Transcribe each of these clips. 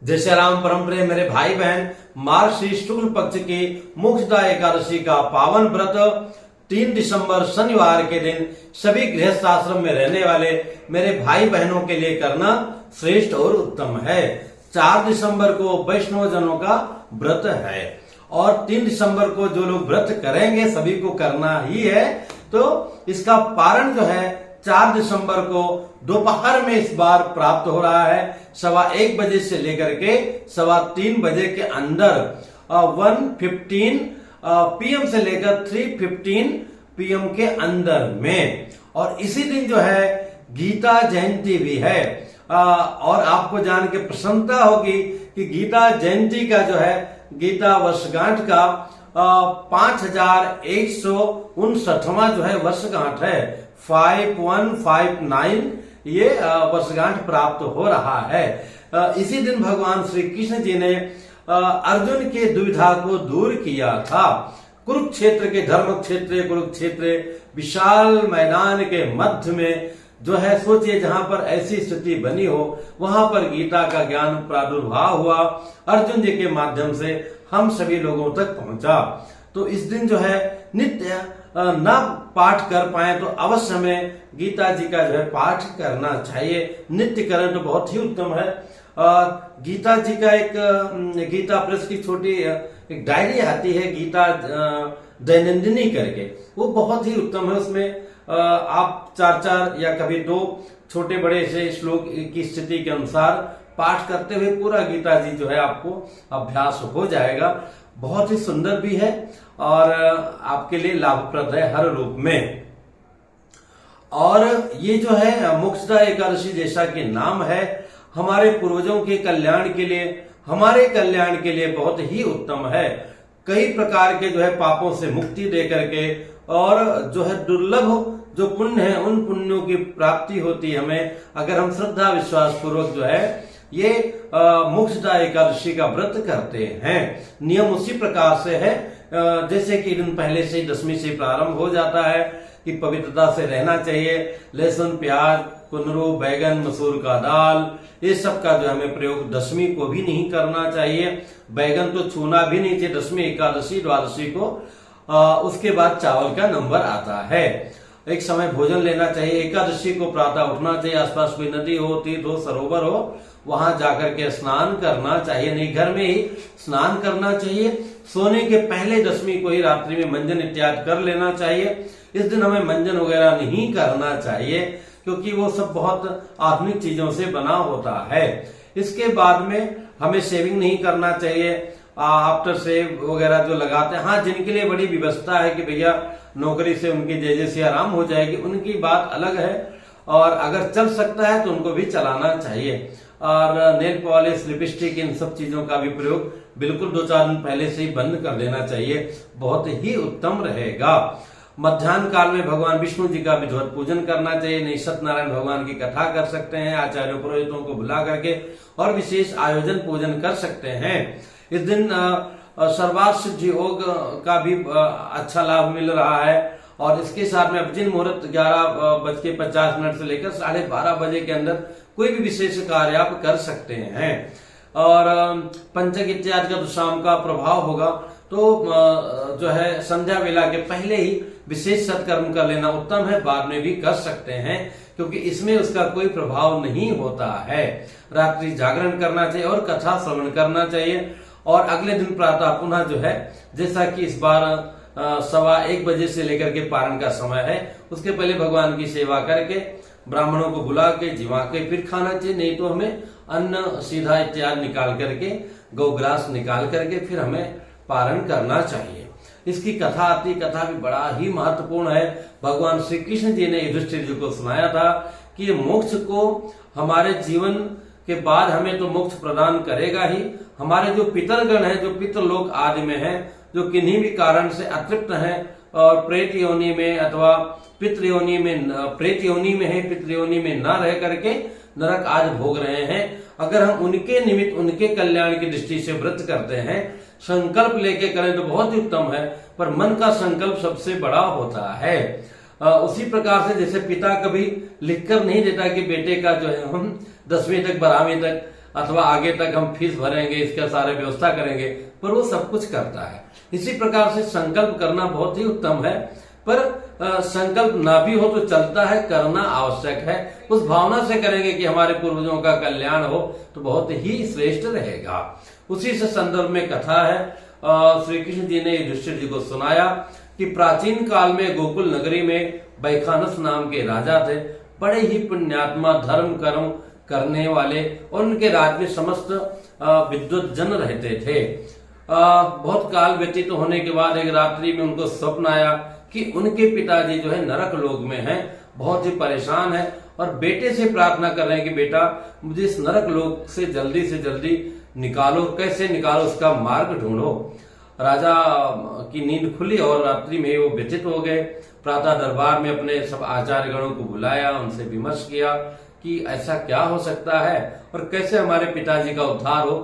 जय श्री राम। परम प्रिय मेरे भाई बहन, मार्गशीर्ष शुक्ल पक्ष की मोक्षदा एकादशी का पावन व्रत 3 दिसंबर शनिवार के दिन सभी गृहस्थ आश्रम में रहने वाले मेरे भाई बहनों के लिए करना श्रेष्ठ और उत्तम है। 4 दिसंबर को वैष्णव जनों का व्रत है और 3 दिसंबर को जो लोग व्रत करेंगे सभी को करना ही है। तो इसका पारण जो है 4 दिसंबर को दोपहर में इस बार प्राप्त हो रहा है। 1:15 बजे से लेकर के 3:15 बजे के अंदर 1:15 PM से लेकर 3:15 PM के अंदर में। और इसी दिन जो है गीता जयंती भी है। और आपको जान के प्रसन्नता होगी कि गीता जयंती का जो है गीता वर्षगांठ का 5159वां जो है वर्षगांठ है। 5159 ये वर्षगांठ प्राप्त हो रहा है। इसी दिन भगवान श्री कृष्ण जी ने अर्जुन के दुविधा को दूर किया था। कुरुक्षेत्र के धर्म क्षेत्र कुरुक्षेत्र विशाल मैदान के मध्य में जो है, सोचिए जहां पर ऐसी स्थिति बनी हो वहां पर गीता का ज्ञान प्रादुर्भाव हुआ, अर्जुन जी के माध्यम से हम सभी लोगों तक पहुंचा। तो इस दिन जो है नित्य न पाठ कर पाए तो अवश्य हमें गीता जी का जो है पाठ करना चाहिए। नित्य करें तो बहुत ही उत्तम है। गीता जी का एक गीता प्रेस की छोटी एक डायरी आती है गीता दैनंदिनी करके, वो बहुत ही उत्तम है। उसमें आप 4 या कभी 2 छोटे बड़े से श्लोक की स्थिति के अनुसार पाठ करते हुए पूरा गीता जी जो है आपको अभ्यास हो जाएगा। बहुत ही सुंदर भी है और आपके लिए लाभप्रद है हर रूप में। और ये जो है मोक्षदा एकादशी जैसा कि नाम है, हमारे पूर्वजों के कल्याण के लिए, हमारे कल्याण के लिए बहुत ही उत्तम है। कई प्रकार के जो है पापों से मुक्ति दे करके और जो है दुर्लभ जो पुण्य है उन पुण्यों की प्राप्ति होती है हमें, अगर हम श्रद्धा विश्वास पूर्वक जो है ये मोक्षदा एकादशी का व्रत करते हैं। नियम उसी प्रकार से है जैसे कि दिन पहले से 10वीं से प्रारंभ हो जाता है कि पवित्रता से रहना चाहिए। लहसुन, प्याज, कुंदरू, बैगन, मसूर का दाल, ये सब का जो हमें प्रयोग 10वीं को भी नहीं करना चाहिए। बैगन तो छूना भी नहीं चाहिए 10वीं एकादशी द्वादशी को। उसके बाद चावल का नंबर आता है। एक समय भोजन लेना चाहिए। एकादशी को प्रातः उठना चाहिए। आसपास कोई नदी हो, तीर्थ हो, सरोवर हो, वहां जाकर के स्नान करना चाहिए। नहीं, घर में ही स्नान करना चाहिए। सोने के पहले 10वीं को ही रात्रि में मंजन इत्यादि कर लेना चाहिए। इस दिन हमें मंजन वगैरह नहीं करना चाहिए क्योंकि वो सब बहुत आधुनिक चीजों से बना होता है। इसके बाद में हमें शेविंग नहीं करना चाहिए। आफ्टर सेव वगैरह जो लगाते हैं, हाँ जिनके लिए बड़ी व्यवस्था है कि भैया नौकरी से उनकी जैसे आराम हो जाएगी, उनकी बात अलग है। और अगर चल सकता है तो उनको भी चलाना चाहिए। और नेल पॉलिश, लिपस्टिक, इन सब चीजों का भी प्रयोग बिल्कुल 2-4 दिन पहले से ही बंद कर देना चाहिए, बहुत ही उत्तम रहेगा। मध्याह्न काल में भगवान विष्णु जी का विधिवत पूजन करना चाहिए। नहीं, सत्यनारायण भगवान की कथा कर सकते हैं, आचार्य पुरोहितों को बुला करके और विशेष आयोजन पूजन कर सकते हैं। इस दिन सर्वार्थ सिद्धि योग का भी अच्छा लाभ मिल रहा है। और इसके साथ में अभिजिन मुहूर्त 11:50 से लेकर 12:30 बजे के अंदर कोई भी विशेष कार्य आप कर सकते हैं। और पंचक इत्यादि का तो शाम का प्रभाव होगा, तो जो है संध्या वेला के पहले ही विशेष सत्कर्म कर लेना उत्तम है। बाद में भी कर सकते हैं क्योंकि इसमें उसका कोई प्रभाव नहीं होता है। रात्रि जागरण करना चाहिए और कथा श्रवण करना चाहिए। और अगले दिन प्रातः पुनः जो है, जैसा कि इस बार 1:15 बजे से लेकर के पारण का समय है, उसके पहले भगवान की सेवा करके ब्राह्मणों को बुला के जिवा के फिर खाना चाहिए। नहीं तो हमें अन्न सीधा इत्यादि निकाल करके, गौग्रास निकाल करके फिर हमें पारण करना चाहिए। इसकी कथा आती, कथा भी बड़ा ही महत्वपूर्ण है। भगवान श्री कृष्ण जी ने युधिष्ठिर जी को सुनाया था कि मोक्ष को हमारे जीवन के बाद हमें तो मोक्ष प्रदान करेगा ही। हमारे जो पितरगण हैं, जो पितरलोक आदि में हैं, जो किन्हीं भी कारण से अतृप्त हैं और प्रेत योनि में अथवा पितृ योनि में, प्रेत योनि में है, पितृ योनि में न रह करके नरक आज भोग रहे हैं, अगर हम उनके निमित्त, उनके कल्याण की दृष्टि से व्रत करते हैं, संकल्प लेके करें तो बहुत ही उत्तम है। पर मन का संकल्प सबसे बड़ा होता है। उसी प्रकार से जैसे पिता कभी लिखकर नहीं देता कि बेटे का जो है हम 10वीं तक 12वीं तक अथवा आगे तक हम फीस भरेंगे, इसका सारे व्यवस्था करेंगे, पर वो सब कुछ करता है। इसी प्रकार से संकल्प करना बहुत ही उत्तम है, पर संकल्प ना भी हो तो चलता है, करना आवश्यक है। उस भावना से करेंगे कि हमारे पूर्वजों का कल्याण हो तो बहुत ही श्रेष्ठ रहेगा। उसी से संदर्भ में कथा है, श्री कृष्ण जी ने युधिष्ठिर जी को सुनाया कि प्राचीन काल में गोकुल नगरी में बैखानस नाम के राजा थे, बड़े ही पुण्यात्मा, धर्म कर्म करने वाले, और उनके राज्य में समस्त विद्वत जन रहते थे। बहुत काल व्यतीत होने के बाद एक रात्रि में उनको स्वप्न आया कि उनके पिताजी जो है नरक लोक में हैं, बहुत ही परेशान है और बेटे से प्रार्थना कर रहे हैं कि बेटा मुझे इस नरक लोक से जल्दी निकालो, कैसे निकालो उसका मार्ग ढूंढो। राजा की नींद खुली और रात्रि में वो व्यतीत हो गए। प्रातः दरबार में अपने सब आचार्य गणों को बुलाया, उनसे विमर्श किया कि ऐसा क्या हो सकता है और कैसे हमारे पिताजी का उद्धार हो,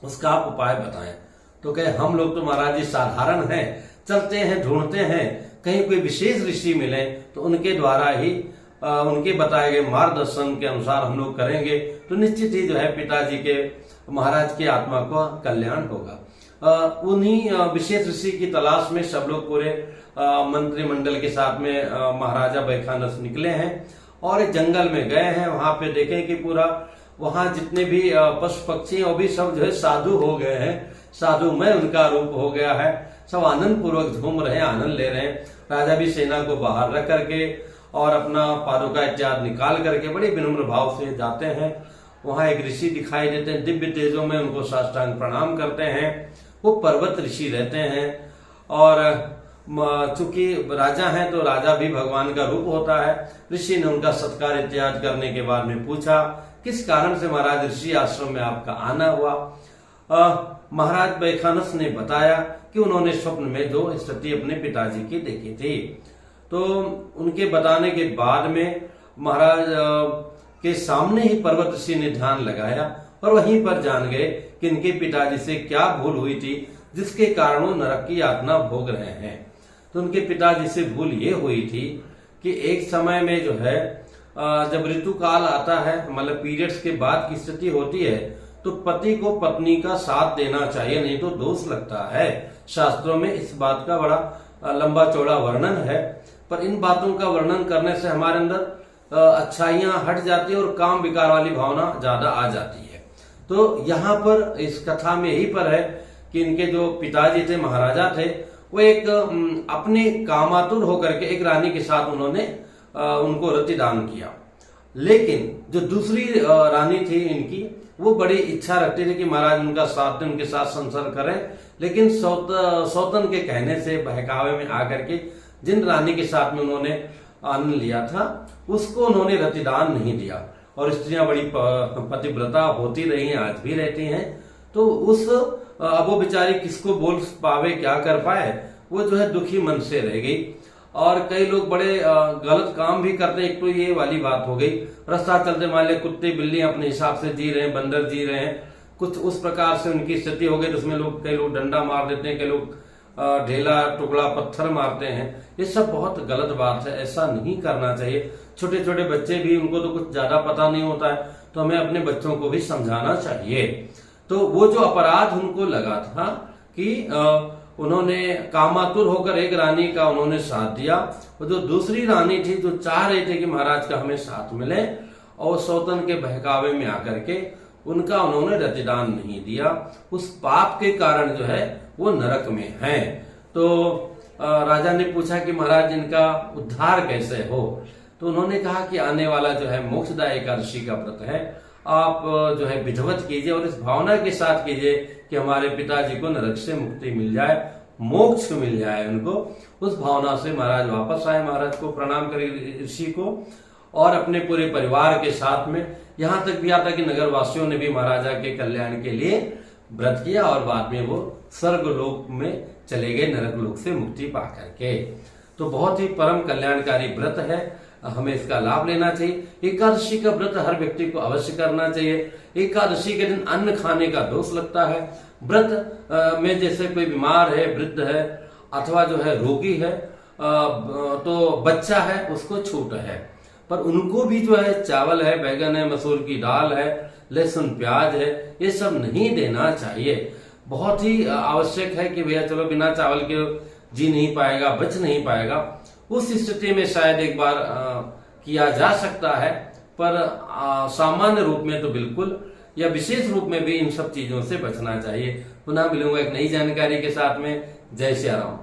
उसका आप उपाय बताएं। तो कहे हम लोग तो महाराज जी साधारण हैं, चलते हैं, ढूंढते हैं, कहीं कोई विशेष ऋषि मिले तो उनके द्वारा ही उनके बताए गए मार्गदर्शन के अनुसार हम लोग करेंगे तो निश्चित ही जो है पिताजी के, महाराज की आत्मा को कल्याण होगा। उन्हीं विशेष ऋषि की तलाश में सब लोग पूरे मंत्रिमंडल के साथ में महाराजा बैखानस निकले हैं और एक जंगल में गए हैं। वहां पे देखें कि पूरा वहां जितने भी पशु पक्षी वो भी सब जो है साधु हो गए हैं, साधुमय उनका रूप हो गया है, सब आनंद पूर्वक घूम रहे हैं, आनंद ले रहे हैं। राजा भी सेना को बाहर रख करके और अपना पादुका इत्यादि निकाल करके बड़े विनम्र भाव से जाते हैं। वहां एक ऋषि दिखाई देते हैं, दिव्य तेजों में उनको साष्टांग प्रणाम करते हैं। वो पर्वत ऋषि रहते हैं और चूंकि राजा हैं तो राजा भी भगवान का रूप होता है। ऋषि ने उनका सत्कार इत्यादि करने के बाद में पूछा किस कारण से महाराज ऋषि आश्रम में आपका आना हुआ। महाराज बैखानस ने बताया कि उन्होंने स्वप्न में जो स्थिति अपने पिताजी की देखी थी। तो उनके बताने के बाद में महाराज के सामने ही पर्वत ऋषि ने ध्यान लगाया और वहीं पर जान गए कि इनके पिताजी से क्या भूल हुई थी जिसके कारण वो नरक की यातना भोग रहे हैं। तो उनके पिताजी से भूल ये हुई थी कि एक समय में जो है जब ऋतु काल आता है, मतलब पीरियड्स के बाद की स्थिति होती है, तो पति को पत्नी का साथ देना चाहिए, नहीं तो दोष लगता है। शास्त्रों में इस बात का बड़ा लंबा चौड़ा वर्णन है, पर इन बातों का वर्णन करने से हमारे अंदर अच्छाइयां हट जाती है और काम विकार वाली भावना ज्यादा आ जाती है। तो यहाँ पर इस कथा में यही पर है कि इनके जो पिताजी थे, महाराजा थे, वो एक अपने कामातुर होकर के एक रानी के साथ उन्होंने उनको रतिदान किया। लेकिन जो दूसरी रानी थी इनकी, वो बड़ी इच्छा रखती थी कि महाराज उनका साथ दें, उनके साथ संसार करें। लेकिन सौतन के कहने से बहकावे में आकर के जिन रानी के साथ में उन्होंने आनंद लिया था उसको उन्होंने रतिदान नहीं दिया। और स्त्रियां बड़ी पतिव्रता होती रही हैं, आज भी रहती हैं। तो उस अब वो बेचारी किसको बोल पावे, क्या कर पाए, वो जो है दुखी मन से रह गई। और कई लोग बड़े गलत काम भी करते हैं। एक तो ये वाली बात हो गई, रास्ता चलते मान ले कुत्ते बिल्ली अपने हिसाब से जी रहे हैं, बंदर जी रहे हैं, कुछ उस प्रकार से उनकी स्थिति हो गई। जिसमें लोग, कई लोग डंडा मार देते हैं, कई लोग ढेला टुकड़ा पत्थर मारते हैं। ये सब बहुत गलत बात है, ऐसा नहीं करना चाहिए। छोटे छोटे बच्चे भी, उनको तो कुछ ज्यादा पता नहीं होता है, तो हमें अपने बच्चों को भी समझाना चाहिए। तो वो जो अपराध उनको लगा था कि उन्होंने कामातुर होकर एक रानी का उन्होंने साथ दिया, और जो दूसरी रानी थी जो चाह रही थी कि महाराज का हमें साथ मिले, और सौतन के बहकावे में आकर के उनका उन्होंने रतिदान नहीं दिया, उस पाप के कारण जो है वो नरक में हैं। तो राजा ने पूछा कि महाराज इनका उद्धार कैसे हो। तो उन्होंने कहा कि आने वाला जो है मोक्षदा एकादशी का व्रत है, आप जो है विधिवत कीजिए और इस भावना के साथ कीजिए कि हमारे पिताजी को नरक से मुक्ति मिल जाए, मोक्ष मिल जाए उनको। उस भावना से महाराज वापस आए, महाराज को प्रणाम करे, ऋषि को, और अपने पूरे परिवार के साथ में, यहाँ तक भी आता कि नगर वासियों ने भी महाराजा के कल्याण के लिए व्रत किया और बाद में वो स्वर्ग लोक में चले गए, नरक लोक से मुक्ति पा करके। तो बहुत ही परम कल्याणकारी व्रत है, हमें इसका लाभ लेना चाहिए। एकादशी का व्रत हर व्यक्ति को अवश्य करना चाहिए। एकादशी के दिन अन्न खाने का दोष लगता है। व्रत में जैसे कोई बीमार है, वृद्ध है, अथवा जो है रोगी है, तो बच्चा है, उसको छूट है, पर उनको भी जो है चावल है, बैगन है, मसूर की दाल है, लहसुन प्याज है, ये सब नहीं देना चाहिए। बहुत ही आवश्यक है कि भैया चलो बिना चावल के जी नहीं पाएगा, बच नहीं पाएगा, उस स्थिति में शायद एक बार किया जा सकता है, पर सामान्य रूप में तो बिल्कुल या विशेष रूप में भी इन सब चीजों से बचना चाहिए। पुनः मिलूंगा एक नई जानकारी के साथ में। जय श्री राम।